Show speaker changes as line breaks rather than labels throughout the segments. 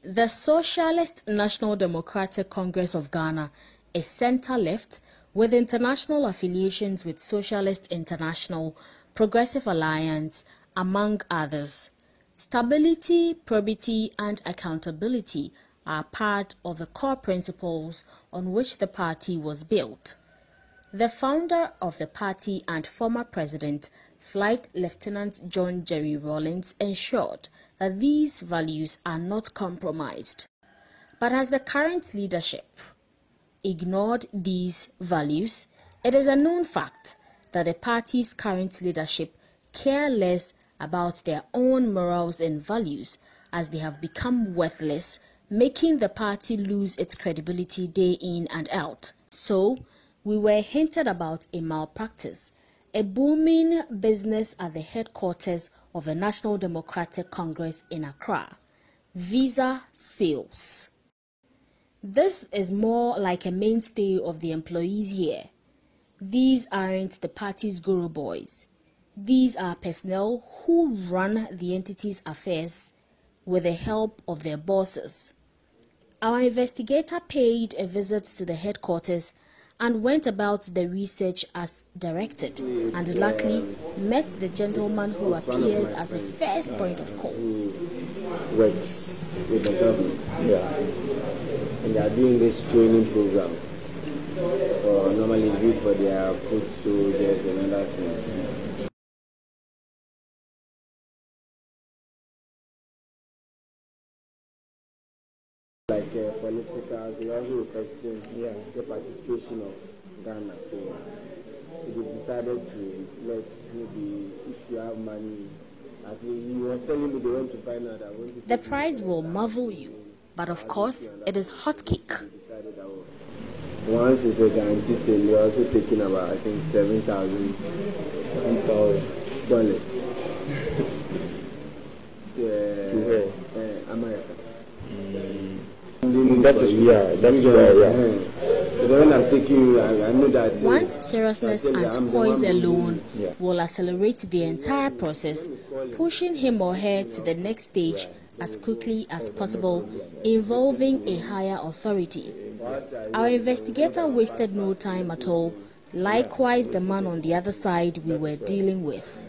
The Socialist National Democratic Congress of Ghana is center-left with international affiliations with Socialist International, Progressive Alliance, among others. Stability, probity, and accountability are part of the core principles on which the party was built. The founder of the party and former president, Flight Lieutenant John Jerry Rawlings, ensured that these values are not compromised. But as the current leadership ignored these values, it is a known fact that the party's current leadership care less about their own morals and values, as they have become worthless, making the party lose its credibility day in and out. So, we were hinted about a malpractice, a booming business at the headquarters of the National Democratic Congress in Accra, visa sales. This is more like a mainstay of the employees here. These aren't the party's guru boys. These are personnel who run the entity's affairs with the help of their bosses. Our investigator paid a visit to the headquarters and went about the research as directed, and luckily met the gentleman who appears as a first point of call.
Works with the government, and they are doing this training program, normally used for their foot soldiers and other things. Like political, they also requesting the participation of Ghana. So they decided to let maybe if you have money, at least he was telling me they want to find out.
The prize will marvel you, but of course it is hot cake.
Once it's a guaranteed thing, they're also taking about I think $7,000. To America. That's when I'm taking, I know that.
One's seriousness and poise alone will accelerate the entire process, pushing him or her to the next stage as quickly as possible, involving a higher authority. Our investigator wasted no time at all, likewise the man on the other side we were dealing with.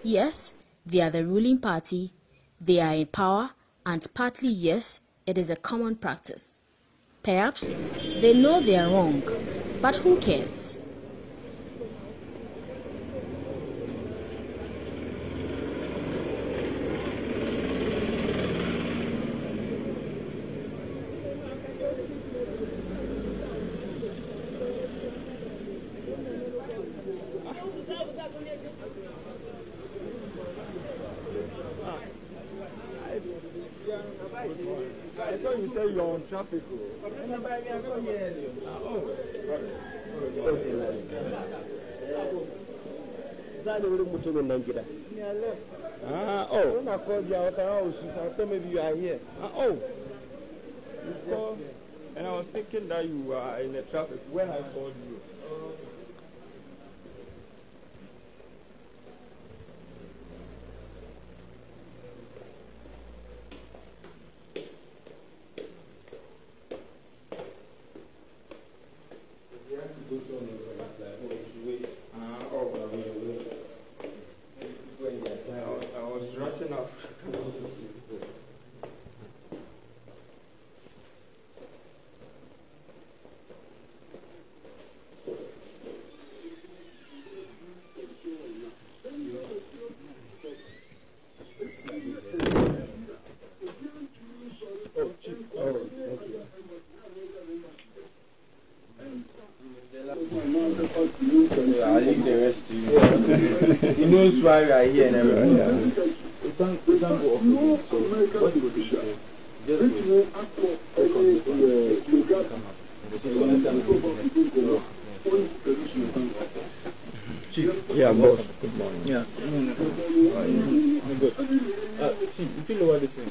Yes, they are the ruling party, they are in power, and partly yes, it is a common practice. Perhaps they know they are wrong, but who cares?
I thought you said you're on traffic. When I called you, I thought maybe you are here. You called, and I was thinking that you were in the traffic when I called you. I was rushing off. why we are here and everything. It's on go off. So what you would do is just wait. Yeah, boss. Good morning. Yeah. Good. See, if you lower this thing,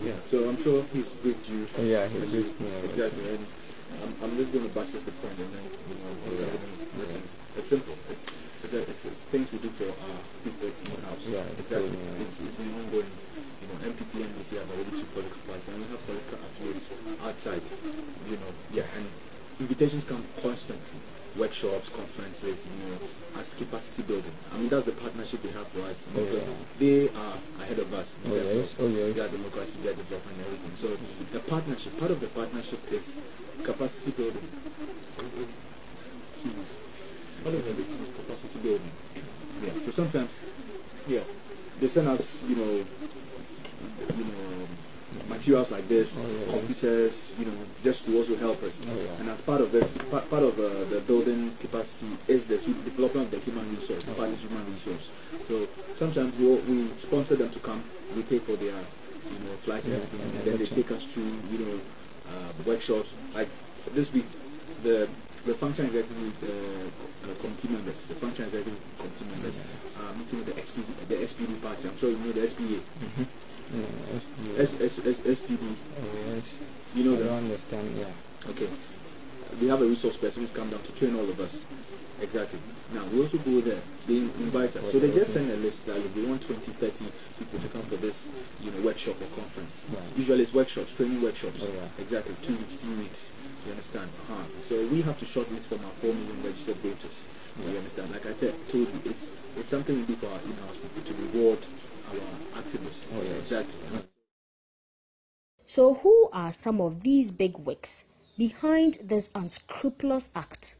yeah, so I'm sure he's briefed you. Yeah, he briefed me. Exactly. And I'm just going to buttress the point and then, it's simple. It's things we do for our people in the house. Yeah, exactly. It's been ongoing. MPP and NDC have already two political parties, and we have political affiliates outside. And invitations come constantly. Workshops, conferences, as capacity building. I mean, that's the partnership they have for us. They are ahead of us. Yes. They are democracy, they are development and everything. So the partnership, part of the partnership is capacity building. Part of it is capacity building. Yeah. So sometimes, they send us, materials like this, computers, just to also help us. And as part of this, part of the building capacity is the development of the human resource, part of human resource. So sometimes we sponsor them to come, we pay for their, flight and everything, and then they take us through, workshops. Like this week, the function executive committee members, meeting with the SPD party. I'm sure you know the SPA. SPD. You know that? I don't understand, Okay. We have a resource person who's come down to train all of us. Exactly. Now, we also go there. They invite us. So they just send a list that they want 20, 30 people to come for this, workshop or conference. Usually it's workshops, training workshops. Exactly. 2 weeks, 3 weeks. You understand? So we have to shortlist from our 4 million registered voters. You understand? Like I told you, it's something we do for our in-house people to reward our activists. Exactly.
So who are some of these big wigs behind this unscrupulous act?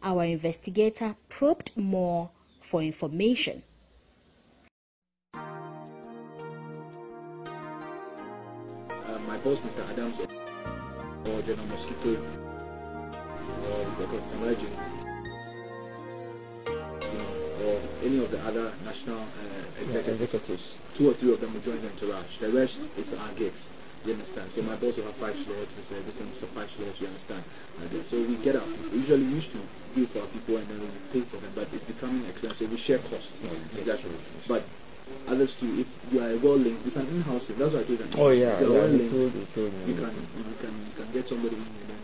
Our investigator probed more for information.
My boss, Mr. Adams, or General Mosquito, Emerging, or any of the other national executives. 2 or 3 of them will join the entourage. The rest is our gigs. You understand? So my boss will have 5 slots, this is 5 slots, you understand? So we get up. We usually used to do for our people and then we pay for them, but it's becoming expensive. So we share costs. Exactly. But others too, if you are well linked, it's an in-house thing. That's what I told them. If you are well linked, you can get somebody in and then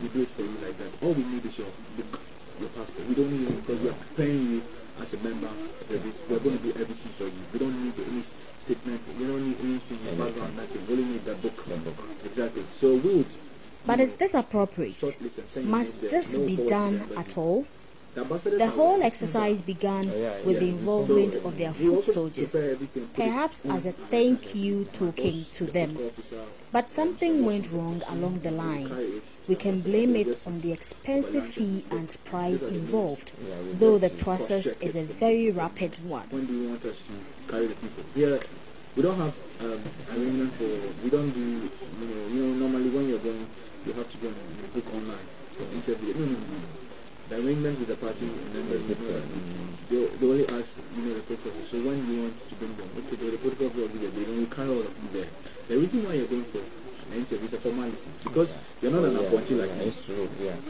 we do it for you like that. All we need is your book, your passport. We don't need it because we are preparing you as a member. We're going to do everything for you. We don't need any statement. We don't need anything in the background, nothing. We only need that book. Exactly. So we would.
But is this appropriate? Must this be done at all? The whole exercise began with the involvement of their foot soldiers, perhaps as a thank you token to them. But something went wrong along the line. We can blame it on the expensive fee and price involved, though the process is a very rapid one.
When do you want us to carry the people? We don't have arrangement for, we don't do, normally when you're going, you have to go and book online for interview. The arrangement with the party and then they only ask, the protocol. So when you want to bring them, okay, the protocol will be there, then you carry all of them there. The reason why you're going for an interview is a formality, because you're not an appointee like me.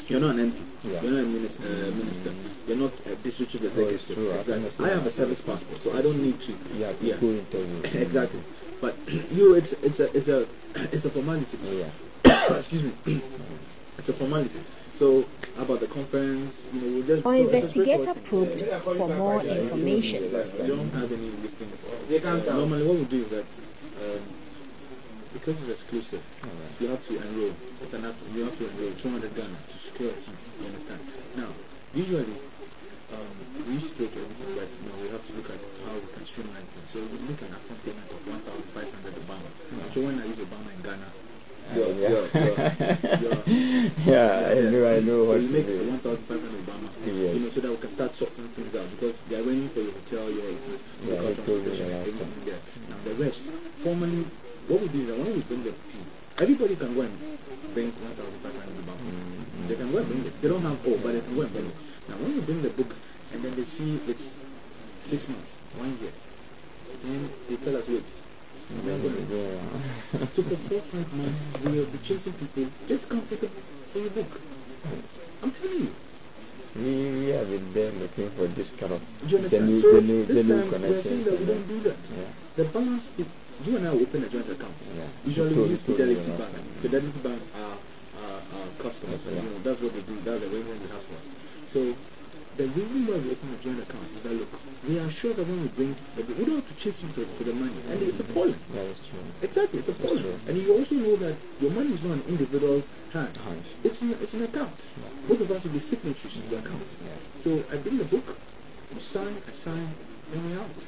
You're not an MP, you're not a minister, you're not a district chief executive. Exactly. I have a service passport, so I don't need to. Exactly. But it's a formality. Excuse me. It's a formality. So about the conference, we'll just.
Our investigator probed for more information.
We don't have any listing. Normally, what we do is that because it's exclusive, you have to enroll. You have to enroll 200 Ghana to secure a seat. You understand? Now, usually, we used to take everything, but we have to look at how we can streamline things. So we look at an upfront payment of 1,500 Obama. So when I use Obama in Ghana. I know. So you make 1,500 Obama, so that we can start sorting things out, because they are waiting for your hotel, your transportation, everything there. Now the rest, formally, what we do is that when we bring the people, everybody can go and bring 1,500 Obama. They can go and bring it. They don't have all, but they can go and bring it. book, and then they see it's 6 months, 1 year, and they tell us, wait, so for 4-5 months, we will be chasing people just come for your book. I'm telling you.
We have been there looking for this kind of
this time we are saying that we don't do that. Yeah. The balance, you and I open a joint account. Yeah. Usually we use Fidelity Bank. Fidelity Bank are customers. Yeah. You know, that's what they do. That's the arrangement we have for us. So the reason why we open a joint account is that, look, we are sure that when we bring, we don't have to chase you for the money. And it's appalling. Yeah, that's true. Exactly, it's appalling. And you also know that your money is not in individual's hands. It's an account. Yeah. Both of us will be signatories to the account. Yeah. So I bring the book, you sign, I sign, and we're out.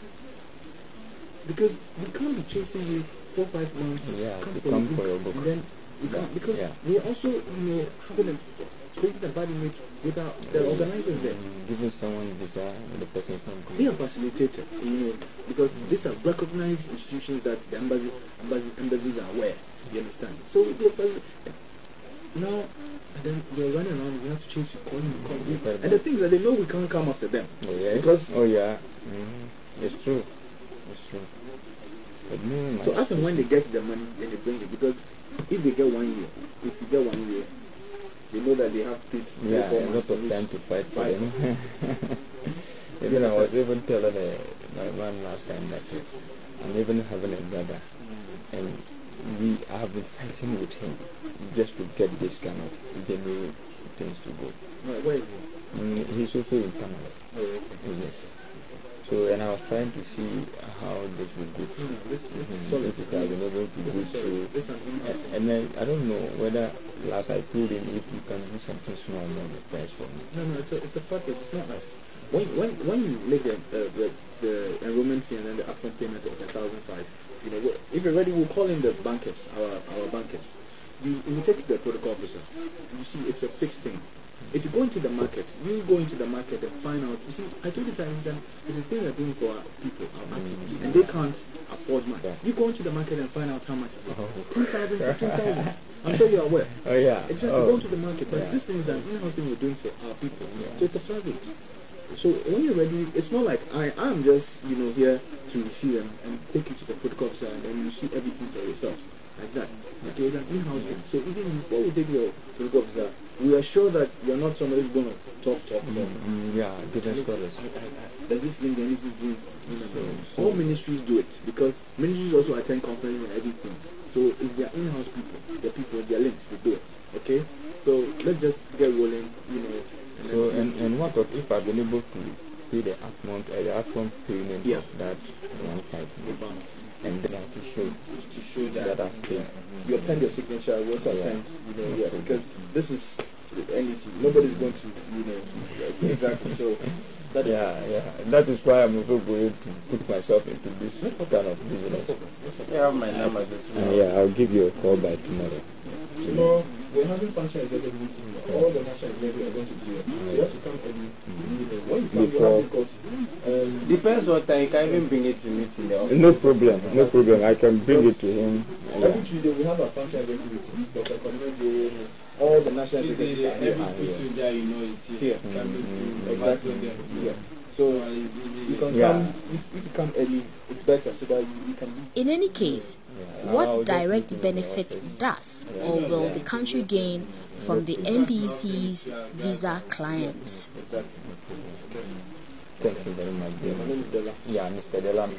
Because we can't be chasing you 4-5 months.
Yeah, come for your book.
And then we can't, because we are also, having creating a bad image without the organizers there.
Giving someone visa, the person can go.
They are facilitated, because these are recognized institutions that the embassies are aware. You understand? So now, and then we're running around. We have to chase you, call you. And the thing is that they know we can't come after them.
Oh yeah.
Because
it's true. It's true. But
so as and when they get the money, then they bring it. Because if they get 1 year, they know that they have to
a lot of time to fight for them. Even I was even telling my man last time that I'm even having a brother, and I have been fighting with him just to get this kind of genuine things to go.
Where is he?
He's also in Canada.
Oh, okay.
Yes. So, and I was trying to see how this will go through.
If
it has been able to go through. And then I don't know whether last I told him if you can do something small on the price for me.
No, it's a fact. It's not nice. When you make the enrollment fee and then the upfront payment of 1,500, if you're ready, we'll call in the bankers, our bankers. You take the protocol officer. You see, it's a fixed thing. If you go into the market, and find out. You see, I told you times that it's a thing we're doing for our people, our activists, and they can't afford much. You go into the market and find out how much it is. 10,000, 15,000. I'm sure you're aware.
Oh yeah.
Exactly. Go into the market, but this thing is an in-house thing we're doing for our people. So it's a flat rate. So when you're ready, it's not like I'm just here to see them and take you to the protocol officer and then you see everything for yourself. Like that. Okay, it's an in-house thing. So even before we take your protocol officer, we are sure that you're not somebody who's going to talk.
Different stories.
There's this thing, there's this thing. All ministries do it because ministries also attend conferences and everything. So it's their in-house people, their links, they do it. Okay? So let's just get rolling,
So, and what if I've been able to pay the upfront payment of that 1,500, and then I have to show that I've paid.
You append your signature, you also append, because this is NDC. Nobody's going to, exactly. So
that is why I'm also going to put myself into this kind of business.
You have my number.
I'll give you a call by tomorrow.
Tomorrow, we're having function executive meeting. All the national executives are going to do it. So you have to come early. When you come, you have to
depends what time. You can even bring it to me in the office.
No problem. I can bring it to him.
Every Tuesday we have a function executive meeting. Dr. Community, all the national executives are here.
Every Tuesday, it's here.
Exactly. So you can come. If you come early, it's better so that you can be.
In any case, what direct benefit does or will the country gain from the NDC's visa clients?
Thank you very much.
My name is Dela.
Yeah, Mr. Dela.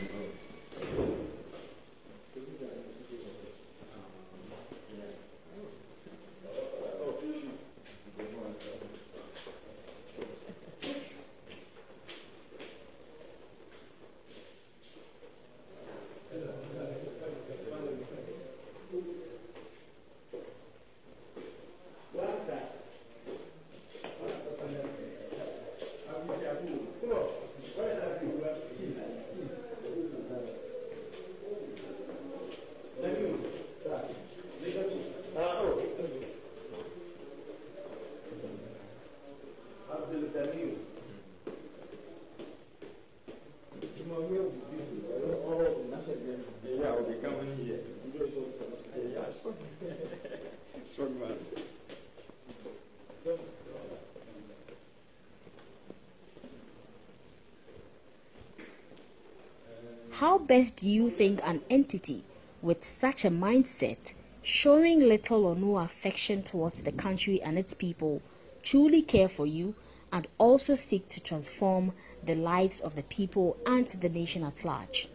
How best do you think an entity with such a mindset, showing little or no affection towards the country and its people, truly care for you and also seek to transform the lives of the people and the nation at large?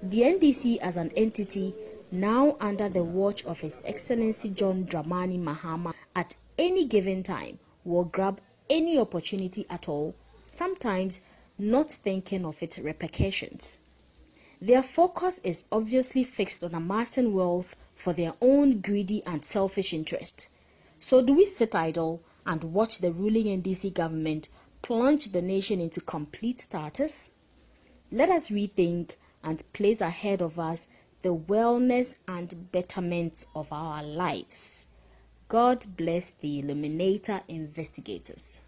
The NDC as an entity now under the watch of His Excellency John Mahama at any given time will grab any opportunity at all, sometimes not thinking of its repercussions. Their focus is obviously fixed on amassing wealth for their own greedy and selfish interest. So do we sit idle and watch the ruling NDC government plunge the nation into complete status? Let us rethink and place ahead of us the wellness and betterment of our lives. God bless the Illuminator investigators.